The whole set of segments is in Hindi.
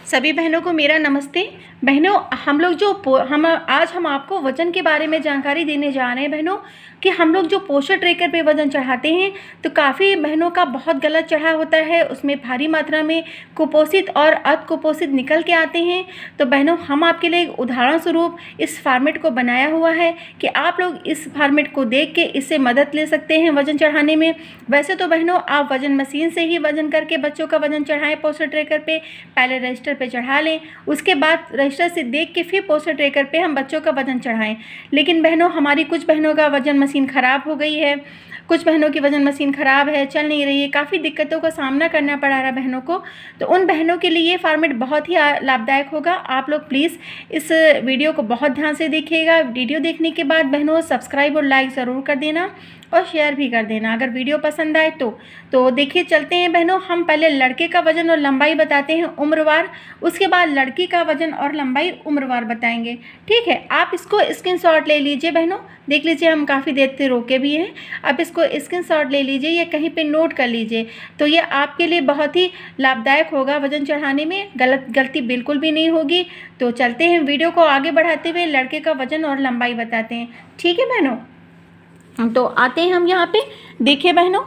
सभी बहनों को मेरा नमस्ते। बहनों, आज हम आपको वज़न के बारे में जानकारी देने जा रहे हैं बहनों कि हम लोग जो पोस्चर ट्रैकर पे वज़न चढ़ाते हैं तो काफ़ी बहनों का बहुत गलत चढ़ा होता है। उसमें भारी मात्रा में कुपोषित और अर्ध कुपोषित निकल के आते हैं। तो बहनों, हम आपके लिए एक उदाहरण स्वरूप इस फॉर्मेट को बनाया हुआ है कि आप लोग इस फॉर्मेट को देख के इससे मदद ले सकते हैं वज़न चढ़ाने में। वैसे तो बहनों, आप वज़न मशीन से ही वज़न करके बच्चों का वज़न चढ़ाएं पोस्चर ट्रैकर पे। पहले रजिस्टर पे चढ़ा लें, उसके बाद रजिस्टर से देख के फिर पोस्चर ट्रैकर पे हम बच्चों का वज़न चढ़ाएं। लेकिन बहनों, हमारी कुछ बहनों का वज़न मशीन ख़राब हो गई है, कुछ बहनों की वज़न मशीन ख़राब है, चल नहीं रही है, काफ़ी दिक्कतों का सामना करना पड़ रहा है बहनों को। तो उन बहनों के लिए ये फॉर्मेट बहुत ही लाभदायक होगा। आप लोग प्लीज़ इस वीडियो को बहुत ध्यान से देखिएगा। वीडियो देखने के बाद बहनों सब्सक्राइब और लाइक ज़रूर कर देना और शेयर भी कर देना अगर वीडियो पसंद आए तो देखिए चलते हैं बहनों। हम पहले लड़के का वज़न और लंबाई बताते हैं उम्रवार, उसके बाद लड़की का वज़न और लंबाई उम्रवार बताएंगे। ठीक है, आप इसको स्क्रीनशॉट ले लीजिए बहनों। देख लीजिए, हम काफ़ी देर से रोके भी हैं। आप इसको स्क्रीनशॉट ले लीजिए या कहीं पे नोट कर लीजिए, तो ये आपके लिए बहुत ही लाभदायक होगा वज़न चढ़ाने में। गलती बिल्कुल भी नहीं होगी। तो चलते हैं, वीडियो को आगे बढ़ाते हुए लड़के का वज़न और लंबाई बताते हैं। ठीक है बहनों, तो आते हैं हम यहाँ पे। देखिए बहनों,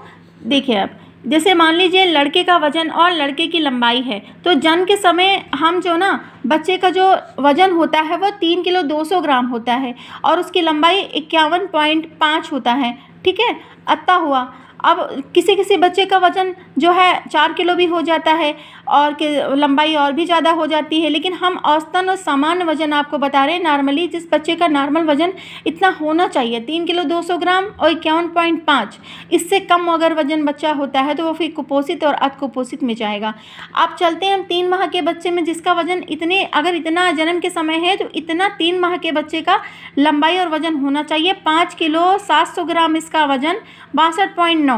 देखिए आप जैसे मान लीजिए लड़के का वज़न और लड़के की लंबाई है, तो जन्म के समय हम जो ना बच्चे का जो वज़न होता है वो 3 किलो 200 ग्राम होता है और उसकी लंबाई 51.5 होता है। ठीक है, अतः हुआ अब किसी किसी बच्चे का वज़न जो है 4 किलो भी हो जाता है और लंबाई और भी ज़्यादा हो जाती है। लेकिन हम औसतन और सामान्य वज़न आपको बता रहे हैं। नॉर्मली जिस बच्चे का नॉर्मल वज़न इतना होना चाहिए 3 किलो 200 ग्राम और 51.5, इससे कम अगर वज़न बच्चा होता है तो वो फिर कुपोषित और अति कुपोषित में जाएगा। अब चलते हैं हम 3 माह के बच्चे में जिसका वज़न इतना जन्म के समय है तो इतना 3 माह के बच्चे का लंबाई और वज़न होना चाहिए 5 किलो 700 ग्राम इसका वज़न 62.9।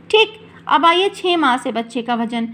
ठीक, अब आइए 6 माह से बच्चे का वज़न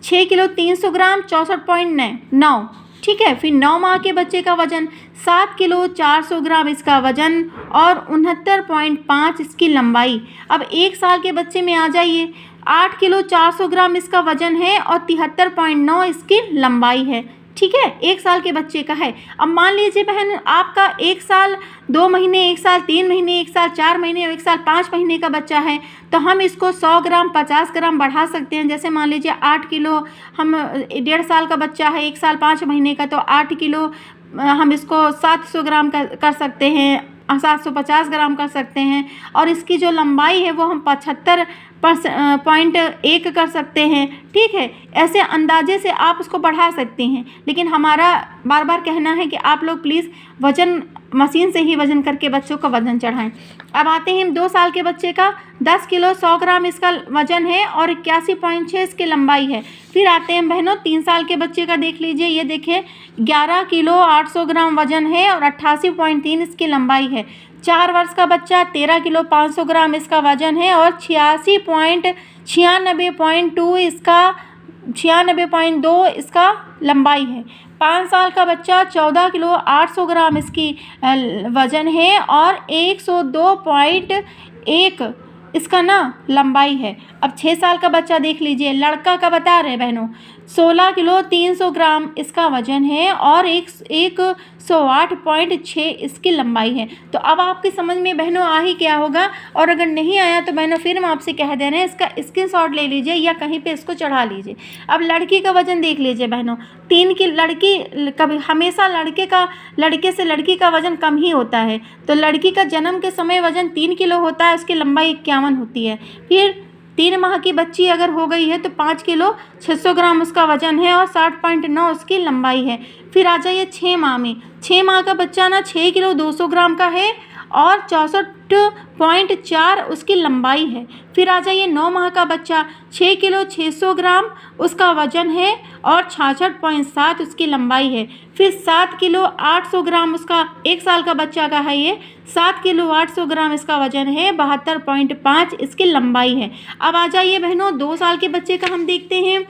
6 किलो 300 ग्राम 64.9। ठीक है, फिर 9 माह के बच्चे का वज़न 7 किलो 400 ग्राम इसका वज़न और 69.5 इसकी लंबाई। अब 1 साल के बच्चे में आ जाइए, 8 किलो 400 ग्राम इसका वज़न है और 73.9 इसकी लंबाई है। ठीक है, 1 साल के बच्चे का है। अब मान लीजिए बहन, आपका 1 साल 2 महीने, 1 साल 3 महीने, 1 साल 4 महीने और 1 साल 5 महीने का बच्चा है, तो हम इसको 100 ग्राम 50 ग्राम बढ़ा सकते हैं। जैसे मान लीजिए 8 किलो हम 1.5 साल का बच्चा है, 1 साल 5 महीने का, तो 8 किलो हम इसको 700 ग्राम कर सकते हैं, 750 ग्राम कर सकते हैं। और इसकी जो लंबाई है वो हम 75.1 कर सकते हैं। ठीक है, ऐसे अंदाजे से आप उसको बढ़ा सकते हैं। लेकिन हमारा बार बार कहना है कि आप लोग प्लीज़ वज़न मशीन से ही वज़न करके बच्चों का वज़न चढ़ाएं। अब आते हैं 2 साल के बच्चे का, 10 किलो 100 ग्राम इसका वज़न है और 81.6 इसकी लंबाई है। फिर आते हैं बहनों 3 साल के बच्चे का, देख लीजिए, ये देखिए 11 किलो 800 ग्राम वज़न है और 88.3 इसकी लंबाई है। 4 वर्ष का बच्चा 13 किलो 500 ग्राम इसका वज़न है और 96.2 इसका लंबाई है। 5 साल का बच्चा 14 किलो 800 ग्राम इसकी वज़न है और 102.1 इसका ना लंबाई है। अब 6 साल का बच्चा देख लीजिए, लड़का का बता रहे बहनों, 16 किलो 300 ग्राम इसका वज़न है और 108.6 इसकी लंबाई है। तो अब आपकी समझ में बहनों आ ही क्या होगा। और अगर नहीं आया तो बहनों फिर हम आपसे कह दे रहे हैं, इसका स्क्रीनशॉट ले लीजिए या कहीं पे इसको चढ़ा लीजिए। अब लड़की का वज़न देख लीजिए बहनों, 3 की लड़की, कभी हमेशा लड़के से लड़की का वज़न कम ही होता है। तो लड़की का जन्म के समय वज़न 3 किलो होता है, उसकी लंबाई 51 होती है। फिर 3 माह की बच्ची अगर हो गई है तो 5 किलो 600 ग्राम उसका वज़न है और 60.9 उसकी लंबाई है। फिर आ जाइए 6 माह में, 6 माह का बच्चा ना 6 किलो 200 ग्राम का है और 64.4 उसकी लंबाई है। फिर आ जाइए 9 माह का बच्चा, 6 किलो 600 ग्राम उसका वज़न है और 66.7 उसकी लंबाई है। फिर 7 किलो 800 ग्राम उसका 1 साल का बच्चा का है, ये 7 किलो 800 ग्राम इसका वज़न है, 72.5 इसकी लंबाई है। अब आ जाइए बहनों 2 साल के बच्चे का हम देखते हैं।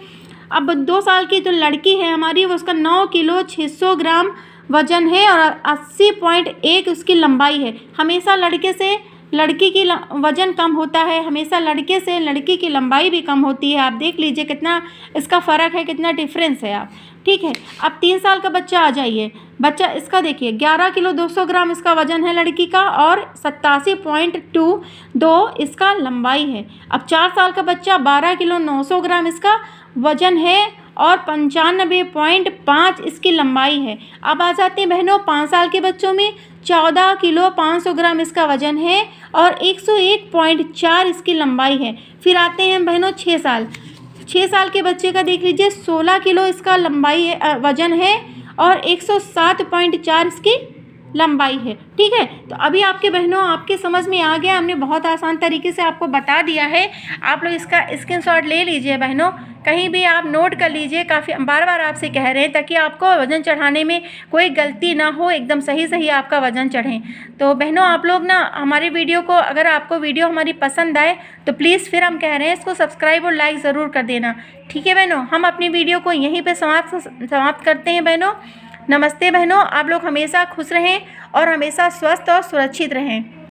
अब 2 साल की जो लड़की है हमारी, वो उसका 9 किलो 600 ग्राम वज़न है और 80.1 उसकी लंबाई है। हमेशा लड़के से लड़की की वज़न कम होता है, हमेशा लड़के से लड़की की लंबाई भी कम होती है। आप देख लीजिए कितना इसका फ़र्क है, कितना डिफरेंस है आप, ठीक है। अब 3 साल का बच्चा आ जाइए, बच्चा इसका देखिए 11 किलो 200 ग्राम इसका वज़न है लड़की का और 87.22 इसका लंबाई है। अब 4 साल का बच्चा 12 किलो 900 ग्राम इसका वज़न है और 95.5 इसकी लंबाई है। अब आ जाते हैं बहनों 5 साल के बच्चों में, 14 किलो 500 ग्राम इसका वज़न है और 101.4 इसकी लंबाई है। फिर आते हैं बहनों 6 साल के बच्चे का देख लीजिए, 16 किलो इसका लंबाई है, वज़न है और 107.4 इसकी लंबाई है, ठीक है। तो अभी आपके बहनों आपके समझ में आ गया, हमने बहुत आसान तरीके से आपको बता दिया है। आप लोग इसका स्क्रीनशॉट ले लीजिए बहनों, कहीं भी आप नोट कर लीजिए, काफ़ी बार बार आपसे कह रहे हैं ताकि आपको वज़न चढ़ाने में कोई गलती ना हो, एकदम सही आपका वज़न चढ़े। तो बहनों आप लोग ना हमारी वीडियो को, अगर आपको वीडियो हमारी पसंद आए तो प्लीज़ फिर हम कह रहे हैं इसको सब्सक्राइब और लाइक ज़रूर कर देना, ठीक है बहनों। हम अपनी वीडियो को यहीं पर समाप्त करते हैं बहनों। नमस्ते बहनों, आप लोग हमेशा खुश रहें और हमेशा स्वस्थ और सुरक्षित रहें।